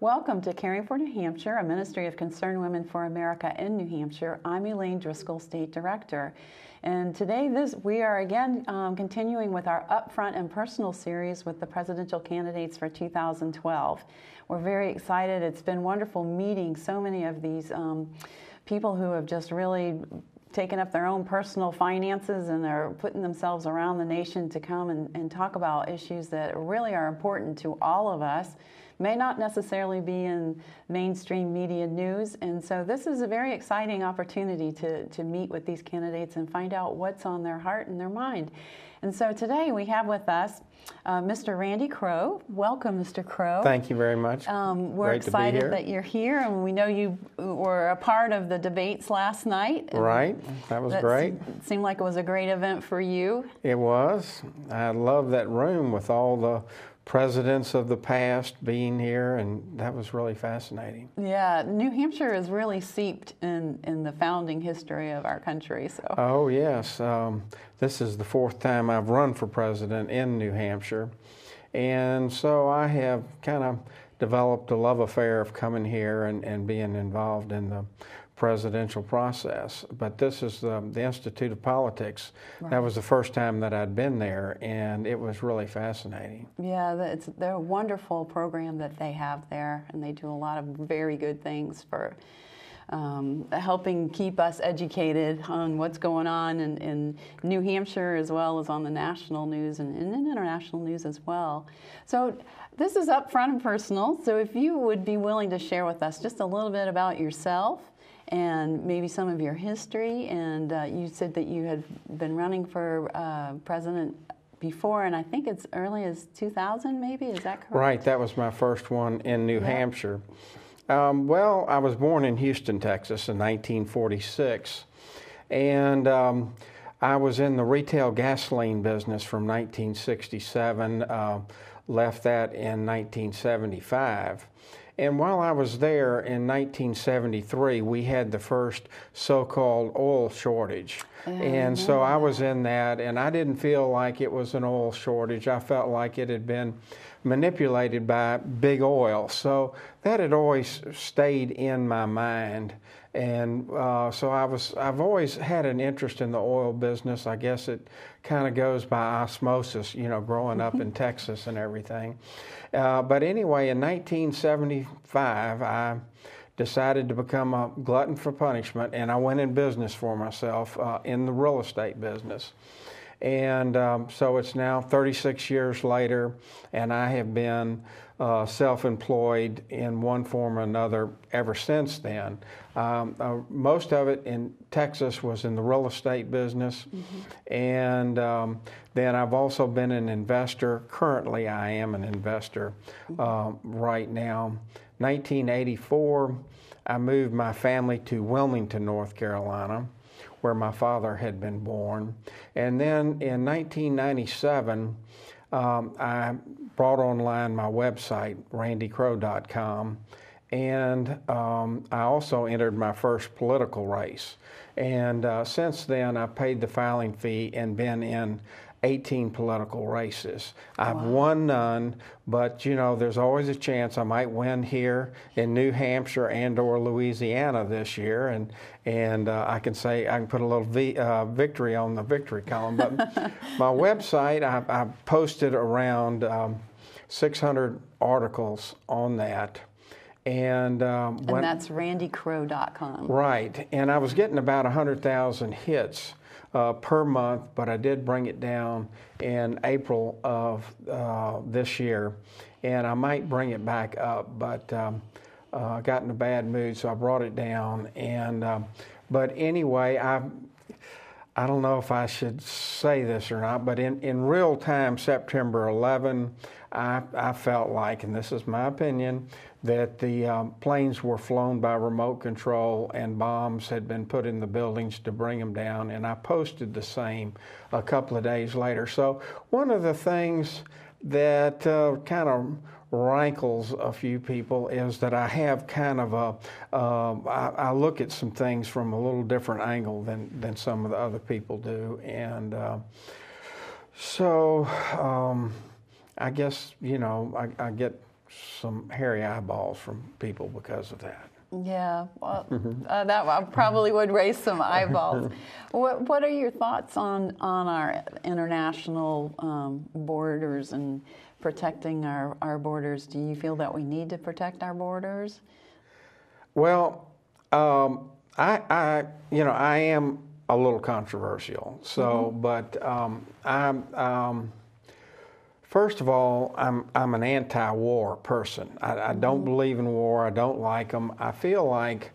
Welcome to Caring for New Hampshire, a ministry of Concerned Women for America in New Hampshire. I'm Elaine Driscoll, State Director. And today we are again continuing with our Upfront and Personal series with the presidential candidates for 2012. We're very excited. It's been wonderful meeting so many of these people who have just really taken up their own personal finances and are putting themselves around the nation to come and talk about issues that really are important to all of us. May not necessarily be in mainstream media news, and so this is a very exciting opportunity to meet with these candidates and find out what's on their heart and their mind. And so today we have with us Mr. Randy Crow. Welcome, Mr. Crow. Thank you very much. We're excited that you're here, and we know you were a part of the debates last night. Right, that was great. It seemed like it was a great event for you. It was. I love that room with all the presidents of the past being here, and that was really fascinating. Yeah, New Hampshire is really seeped in the founding history of our country. So. Oh yes, this is the fourth time I've run for president in New Hampshire, and so I have kind of developed a love affair of coming here and being involved in the presidential process. But this is the Institute of Politics. Right. That was the first time that I'd been there, and it was really fascinating. Yeah, they're a wonderful program that they have there, and they do a lot of very good things for helping keep us educated on what's going on in New Hampshire, as well as on the national news and in international news as well. So this is Upfront and Personal, so if you would be willing to share with us just a little bit about yourself and maybe some of your history. And you said that you had been running for president before, and I think it's early as 2000 maybe, is that correct? Right, that was my first one in New Hampshire. Well, I was born in Houston, Texas in 1946, and I was in the retail gasoline business from 1967, left that in 1975. And while I was there in 1973, we had the first so-called oil shortage. And so I was in that, and I didn't feel like it was an oil shortage. I felt like it had been manipulated by big oil. So that had always stayed in my mind. And so I've always had an interest in the oil business. I guess it kind of goes by osmosis, you know, growing up in Texas and everything. But anyway, in 1975, I decided to become a glutton for punishment, and I went in business for myself in the real estate business. And so it's now 36 years later, and I have been self-employed in one form or another ever since then. Most of it in Texas was in the real estate business, and then I've also been an investor. Currently, I am an investor right now. 1984, I moved my family to Wilmington, North Carolina, where my father had been born. And then in 1997, I brought online my website, randycrow.com, and I also entered my first political race. And since then, I've paid the filing fee and been in 18 political races. I've won none, but you know, there's always a chance I might win here in New Hampshire and or Louisiana this year, and I can put a little victory on the victory column. But my website, I posted around 600 articles on that. And that's randycrow.com. Right, and I was getting about 100,000 hits per month, but I did bring it down in April of this year, and I might bring it back up, but I got in a bad mood, so I brought it down. And but anyway, I don't know if I should say this or not, but in real time, September 11, I felt like, and this is my opinion, that the planes were flown by remote control and bombs had been put in the buildings to bring them down, and I posted the same a couple of days later. So one of the things that kind of rankles a few people is that I have kind of I look at some things from a little different angle than some of the other people do, and so I guess, you know, I get some hairy eyeballs from people because of that. Yeah, well, that probably would raise some eyeballs. What are your thoughts on our international borders and protecting our borders? Do you feel that we need to protect our borders? Well, I am a little controversial. So, but first of all, I'm an anti-war person. I don't believe in war. I don't like them. I feel like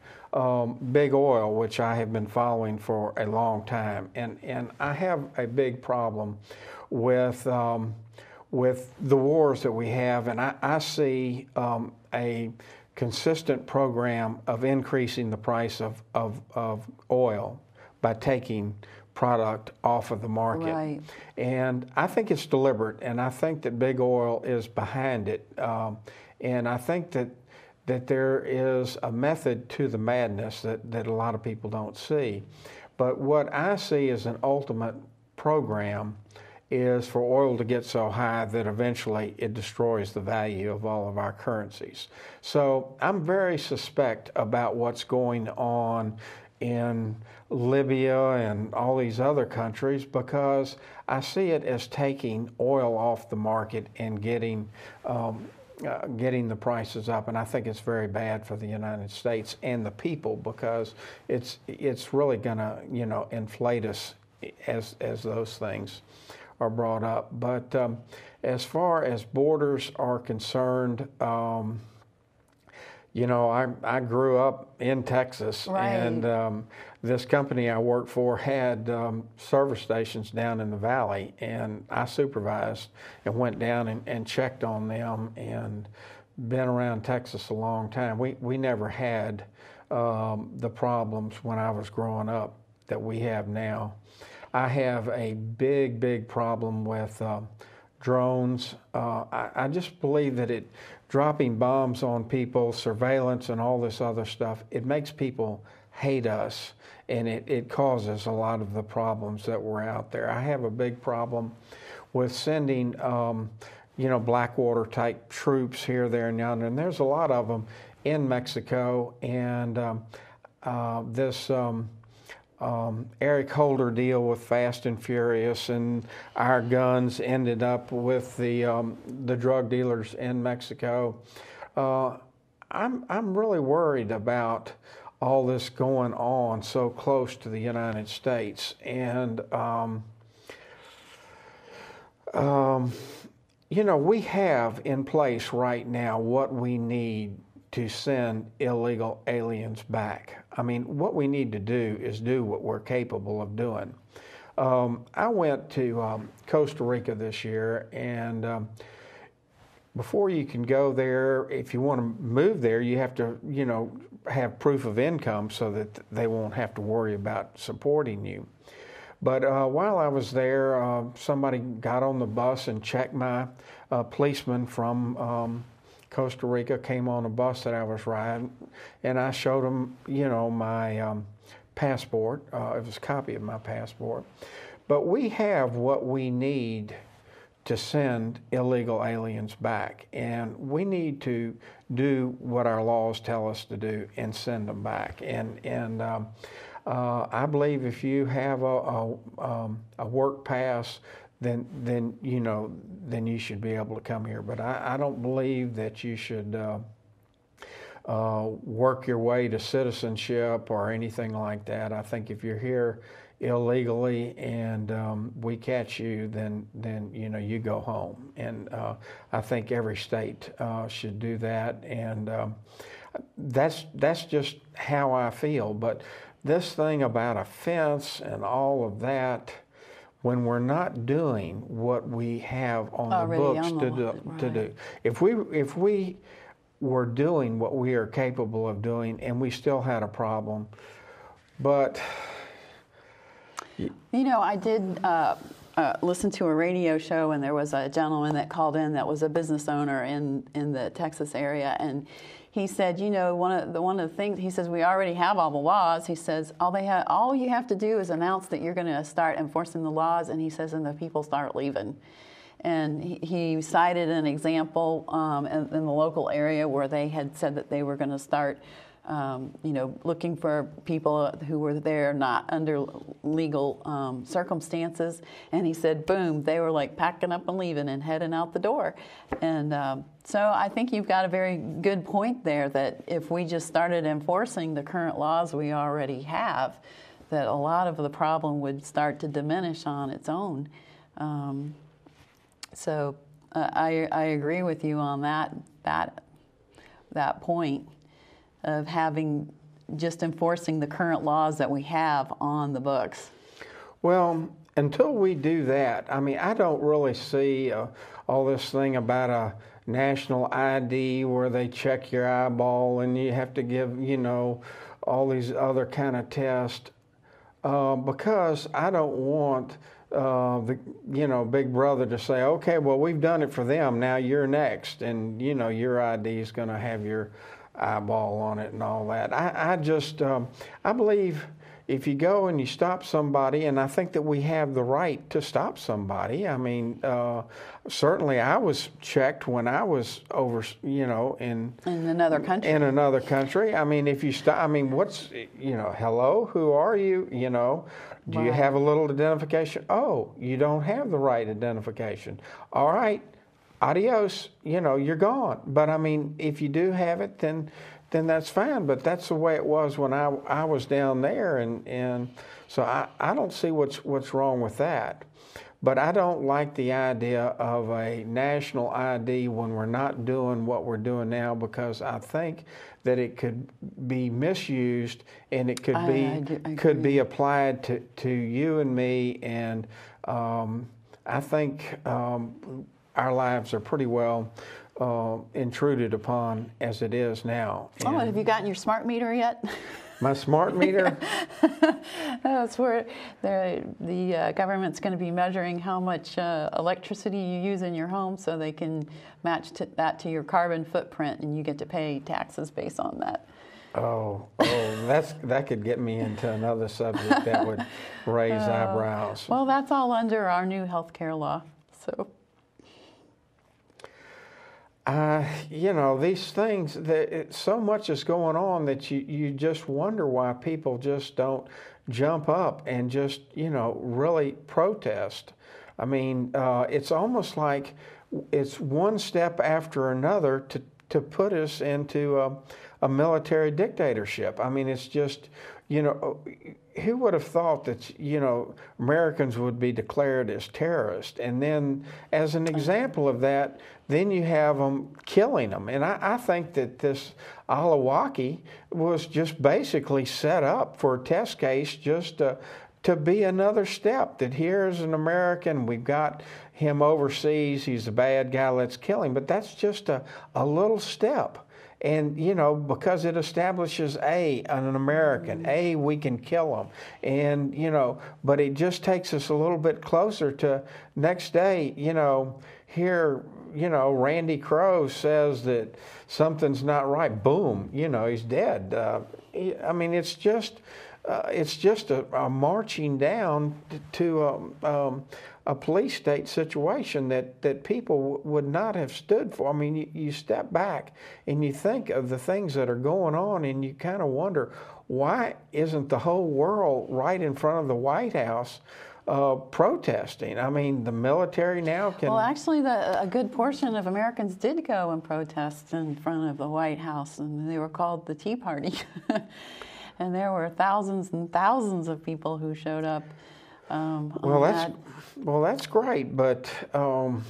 big oil, which I have been following for a long time, and I have a big problem with the wars that we have, and I see a consistent program of increasing the price of oil by taking product off of the market. Right. And I think it's deliberate, and I think that big oil is behind it. And I think that there is a method to the madness that a lot of people don't see. But what I see as an ultimate program is for oil to get so high that eventually it destroys the value of all of our currencies. So I'm very suspect about what's going on in Libya and all these other countries, because I see it as taking oil off the market and getting the prices up, and I think it's very bad for the United States and the people, because it's really going to inflate us as those things are brought up. But as far as borders are concerned, I grew up in Texas, right. And this company I worked for had service stations down in the valley, and I supervised and went down and checked on them, and been around Texas a long time. We never had the problems when I was growing up that we have now. I have a big problem with drones. I just believe that dropping bombs on people, surveillance, and all this other stuff, it makes people hate us, and it causes a lot of the problems that were out there. I have a big problem with sending, Blackwater type troops here, there, and yonder, and there's a lot of them in Mexico, and this Eric Holder deal with Fast and Furious, and our guns ended up with the drug dealers in Mexico. I'm really worried about all this going on so close to the United States, and we have in place right now what we need to send illegal aliens back. I mean, what we need to do is do what we're capable of doing. I went to Costa Rica this year, and before you can go there, if you want to move there, you have to, have proof of income so that they won't have to worry about supporting you. But while I was there, somebody got on the bus and checked my policeman from Costa Rica, came on a bus that I was riding, and I showed him, my passport. It was a copy of my passport. But we have what we need to send illegal aliens back, and we need to do what our laws tell us to do and send them back. And I believe if you have a work pass, then you should be able to come here. But I don't believe that you should work your way to citizenship or anything like that. I think if you're here illegally and we catch you, then you go home. And I think every state should do that. And that's just how I feel. But this thing about a fence and all of that, when we're not doing what we have on the books to do. If we were doing what we are capable of doing, and we still had a problem, but I did listen to a radio show, and there was a gentleman that called in that was a business owner in the Texas area, and he said, one of the things, he says, we already have all the laws. He says, all you have to do is announce that you're going to start enforcing the laws, and he says, and the people start leaving. And he cited an example in the local area where they had said that they were going to start, looking for people who were there not under legal circumstances. And he said, boom, they were like packing up and leaving and heading out the door. And so I think you've got a very good point there that if we just started enforcing the current laws we already have, that a lot of the problem would start to diminish on its own. So I agree with you on that point of having just enforcing the current laws that we have on the books. Well, until we do that, I mean, I don't really see all this thing about a national ID where they check your eyeball and you have to give, all these other kind of tests, because I don't want Big Brother to say, okay, well, we've done it for them, now you're next, and your ID is going to have your eyeball on it and all that. I believe if you go and you stop somebody, and I think that we have the right to stop somebody. I mean, certainly I was checked when I was over, in another country. In another country. I mean, if you stop, I mean, what's, hello, who are you? Do you have a little identification? Oh, you don't have the right identification. All right, adios, you're gone. But I mean, if you do have it, then that's fine. But that's the way it was when I was down there, and so I don't see what's wrong with that. But I don't like the idea of a national ID when we're not doing what we're doing now, because I think that it could be misused and it could be applied to you and me, and I think our lives are pretty well intruded upon as it is now. And have you gotten your smart meter yet? My smart meter? That's where the government's going to be measuring how much electricity you use in your home, so they can match that to your carbon footprint, and you get to pay taxes based on that. Oh, that could get me into another subject that would raise eyebrows. Well, that's all under our new health care law, so. These things, so much is going on that you just wonder why people just don't jump up and just, really protest. I mean, it's almost like it's one step after another to put us into a military dictatorship. I mean, it's just, who would have thought that, Americans would be declared as terrorists? And then as an example of that, then you have them killing them. And I think that this Alawaki was just basically set up for a test case just to be another step, that here's an American, we've got him overseas, he's a bad guy, let's kill him. But that's just a little step. And, because it establishes an American, we can kill them. And, but it just takes us a little bit closer to next day, here, Randy Crowe says that something's not right. Boom, he's dead. I mean, it's just a marching down to a police state situation that people would not have stood for. I mean, you step back and you think of the things that are going on, and you kind of wonder, why isn't the whole world right in front of the White House protesting? I mean, the military now can... Well, actually, a good portion of Americans did go and protest in front of the White House, and they were called the Tea Party. And there were thousands and thousands of people who showed up. That's great, but some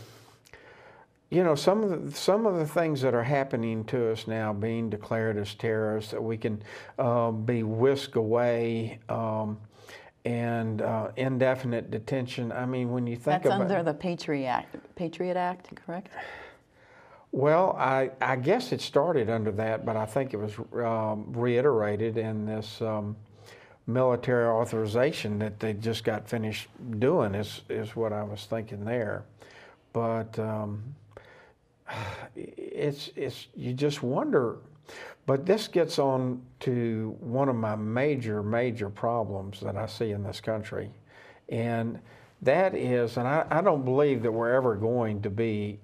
of the things that are happening to us now, being declared as terrorists, that we can be whisked away, and indefinite detention. I mean, when you think about... That's under the Patriot Act, correct? Well, I guess it started under that, but I think it was reiterated in this military authorization that they just got finished doing is what I was thinking there. But it's you just wonder. But this gets on to one of my major problems that I see in this country, and that is, and I don't believe that we're ever going to be,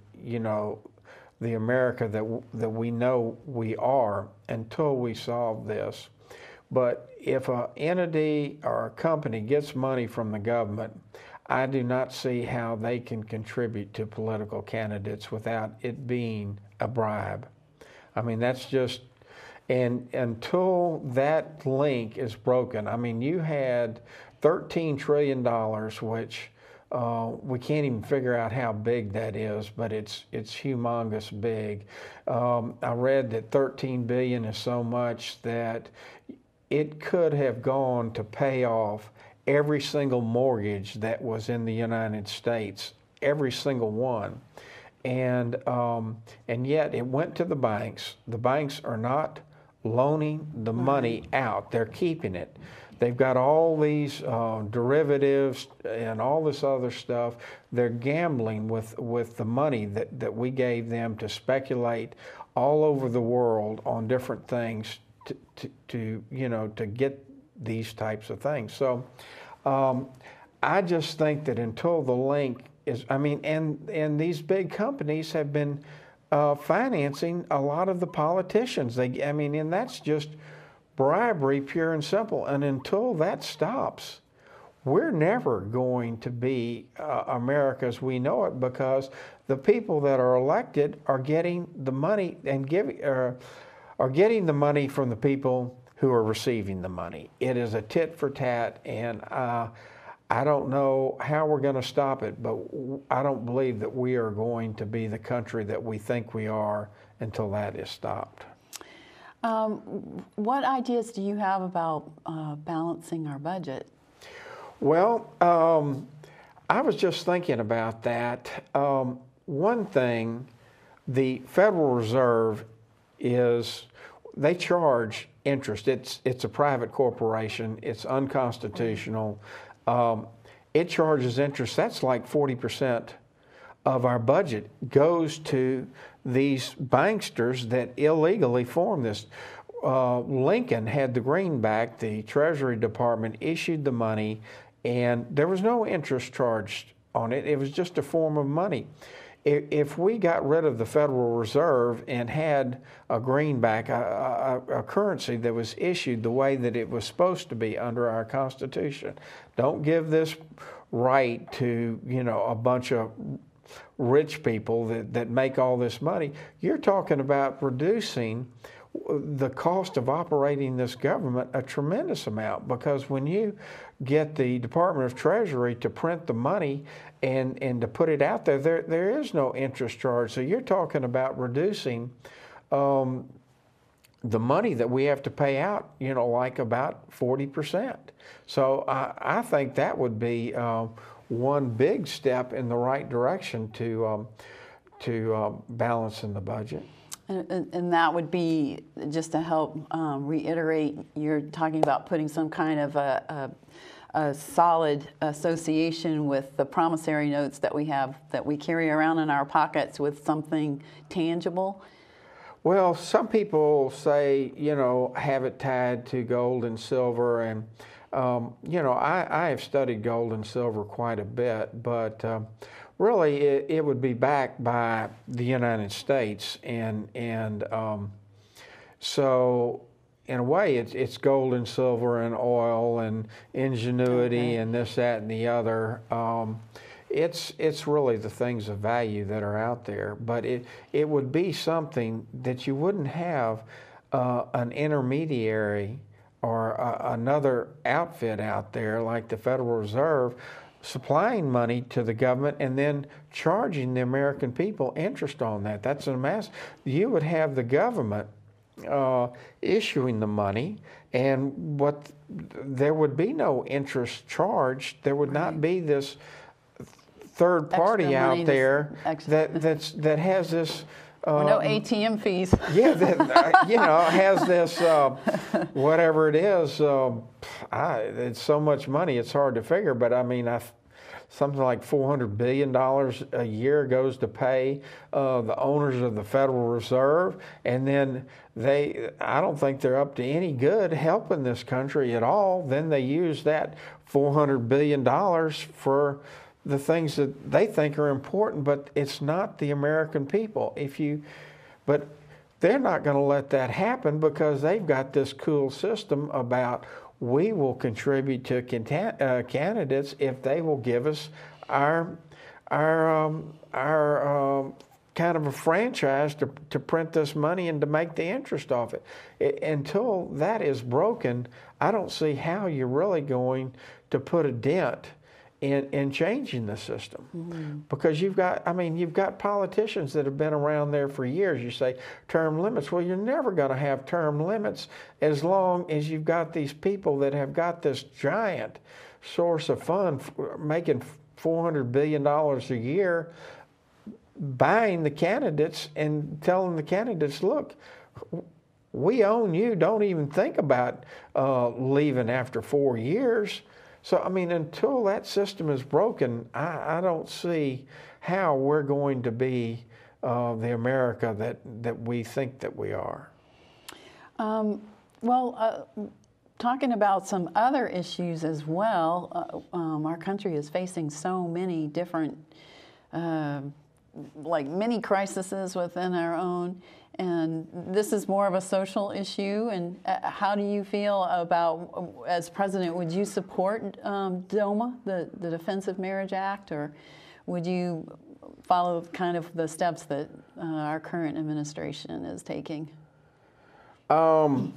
the America that we know we are until we solve this. But if an entity or a company gets money from the government, I do not see how they can contribute to political candidates without it being a bribe. I mean, that's just, and until that link is broken, I mean, you had $13 trillion, which we can't even figure out how big that is, but it's humongous big. I read that 13 billion is so much that it could have gone to pay off every single mortgage that was in the United States, every single one. And yet it went to the banks. The banks are not loaning the money out. They're keeping it. They've got all these derivatives and all this other stuff. They're gambling with the money that we gave them to speculate all over the world on different things to get these types of things. So I just think that until the link is, I mean, and these big companies have been financing a lot of the politicians. And that's just bribery, pure and simple. And until that stops, we're never going to be America as we know it, because the people that are elected are getting the money and are getting the money from the people who are receiving the money. It is a tit for tat, and I don't know how we're going to stop it, but I don't believe that we are going to be the country that we think we are until that is stopped. What ideas do you have about balancing our budget? Well, I was just thinking about that. One thing, the Federal Reserve they charge interest. It's a private corporation. It's unconstitutional. It charges interest. That's like 40% of our budget goes to these banksters that illegally formed this. Lincoln had the greenback. The Treasury Department issued the money, and there was no interest charged on it. It was just a form of money. If we got rid of the Federal Reserve and had a greenback, a currency that was issued the way that it was supposed to be under our Constitution, don't give this right to a bunch of rich people that make all this money. You're talking about reducing the cost of operating this government a tremendous amount, because when you get the Department of Treasury to print the money and to put it out there, there is no interest charge. So you're talking about reducing the money that we have to pay out, like about 40%. So I think that would be one big step in the right direction to balancing the budget. And that would be, just to help reiterate, you're talking about putting some kind of a solid association with the promissory notes that we have, that we carry around in our pockets, with something tangible. Well, some people say, have it tied to gold and silver, and I have studied gold and silver quite a bit, but really it would be backed by the United States, and so in a way it's gold and silver and oil and ingenuity and this, that, and the other. It's really the things of value that are out there, but it would be something that you wouldn't have an intermediary or another outfit out there like the Federal Reserve supplying money to the government and then charging the American people interest on that. That's a mess. You would have the government issuing the money, and there would be no interest charged. There would not be this third party out there that has this. No ATM fees. Yeah, that has this whatever it is. It's so much money, it's hard to figure. But I mean, something like $400 billion a year goes to pay the owners of the Federal Reserve, and then I don't think they're up to any good helping this country at all. Then they use that $400 billion for the things that they think are important, but it's not the American people. But they're not going to let that happen because they've got this cool system about we will contribute to candidates if they will give us our kind of a franchise to print this money and to make the interest off it. Until that is broken, I don't see how you're really going to put a dent in changing the system. Mm-hmm. Because you've got politicians that have been around there for years. You say term limits. Well, you're never going to have term limits as long as you've got these people that have got this giant source of fund making $400 billion a year, buying the candidates and telling the candidates, look, we own you. Don't even think about leaving after 4 years. So, until that system is broken, I don't see how we're going to be the America that we think that we are. Talking about some other issues as well, our country is facing so many different, mini crises within our own. And this is more of a social issue. And how do you feel about, as president, would you support DOMA, the Defense of Marriage Act, or would you follow kind of the steps that our current administration is taking? I'm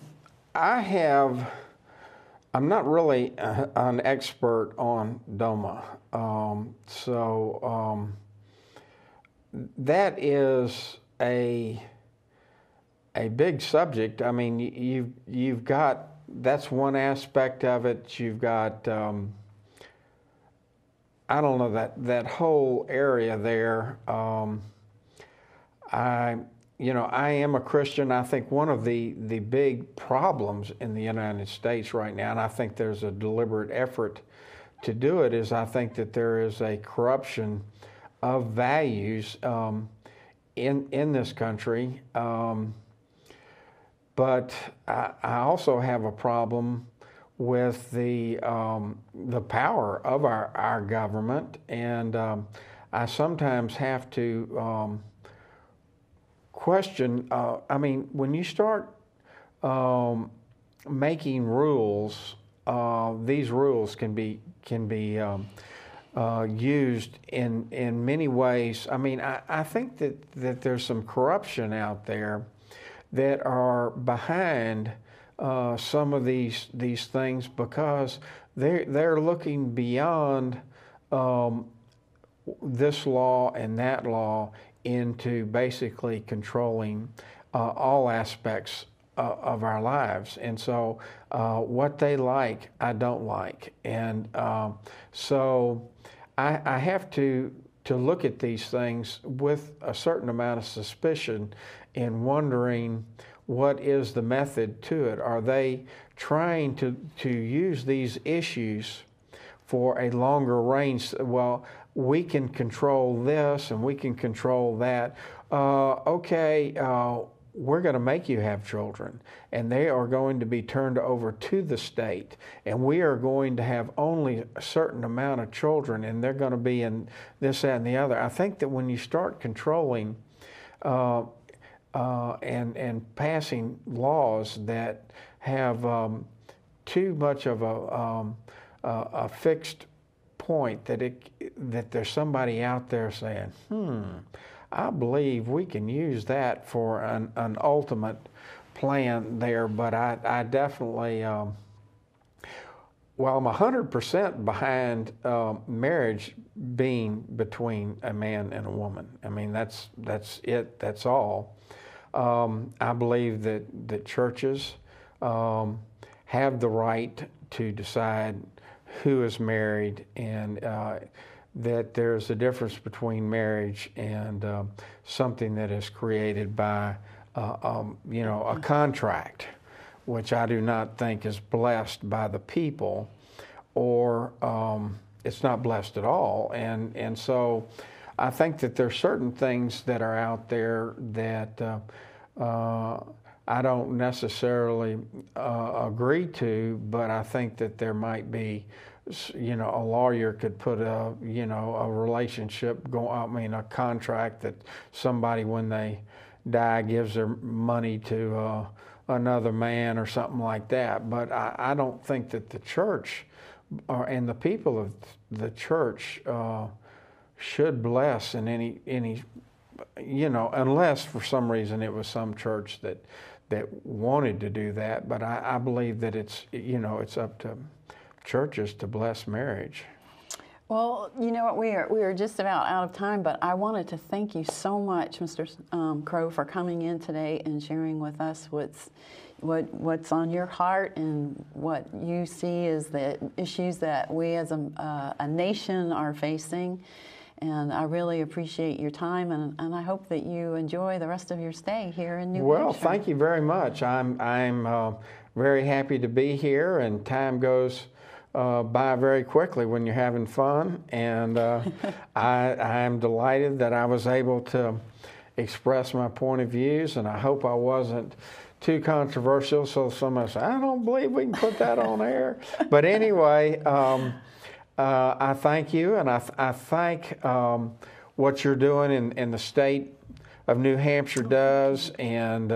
not really an expert on DOMA. That is a big subject. You've got, that's one aspect of it. You've got, I don't know, that whole area there. I am a Christian. I think one of the big problems in the United States right now, and I think there's a deliberate effort to do it, is I think that there is a corruption of values in this country. But I also have a problem with the power of our government, and I sometimes have to question. When you start making rules, these rules can be used in many ways. I think that there's some corruption out there that are behind some of these things, because they're looking beyond this law and that law into basically controlling all aspects of our lives. And so what they like, I don't like. And so I have to look at these things with a certain amount of suspicion and wondering what is the method to it. Are they trying to use these issues for a longer range? Well, we can control this and we can control that. We're going to make you have children, and they are going to be turned over to the state, and we are going to have only a certain amount of children, and they're going to be in this, that, and the other. I think that when you start controlling and passing laws that have too much of a fixed point, that there's somebody out there saying, I believe we can use that for an ultimate plan there. But I definitely, I'm 100% behind marriage being between a man and a woman. That's it. That's all. I believe that churches have the right to decide who is married, and that there's a difference between marriage and something that is created by a contract, which I do not think is blessed by the people or it's not blessed at all. And so I think that there's certain things that are out there that I don't necessarily agree to, but I think that there might be, a lawyer could put a relationship a contract that somebody, when they die, gives their money to another man or something like that. But I don't think that the church and the people of the church should bless in any unless for some reason it was some church that wanted to do that. But I believe that it's up to churches to bless marriage. Well, you know what, we are just about out of time, but I wanted to thank you so much, Mr. Crow, for coming in today and sharing with us what's on your heart and what you see as the issues that we as a nation are facing. And I really appreciate your time, and I hope that you enjoy the rest of your stay here in New Hampshire. Well, thank you very much. I'm very happy to be here, and time goes by very quickly when you're having fun. And I'm delighted that I was able to express my point of views, and I hope I wasn't too controversial, so somebody said, I don't believe we can put that on air. But anyway, I thank you, and I thank what you're doing in the state of New Hampshire does, and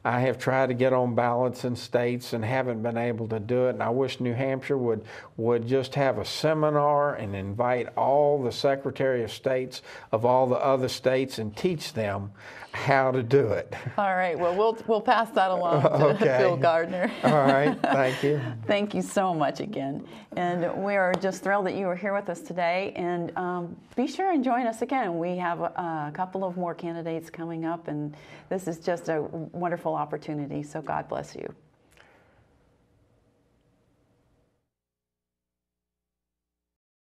I have tried to get on ballots in states and haven't been able to do it, and I wish New Hampshire would just have a seminar and invite all the Secretary of States of all the other states and teach them how to do it. All right, well, we'll pass that along to Phil Gardner. All right, thank you. Thank you so much again. And we are just thrilled that you were here with us today. And be sure and join us again. We have a couple of more candidates coming up, and this is just a wonderful opportunity. So God bless you.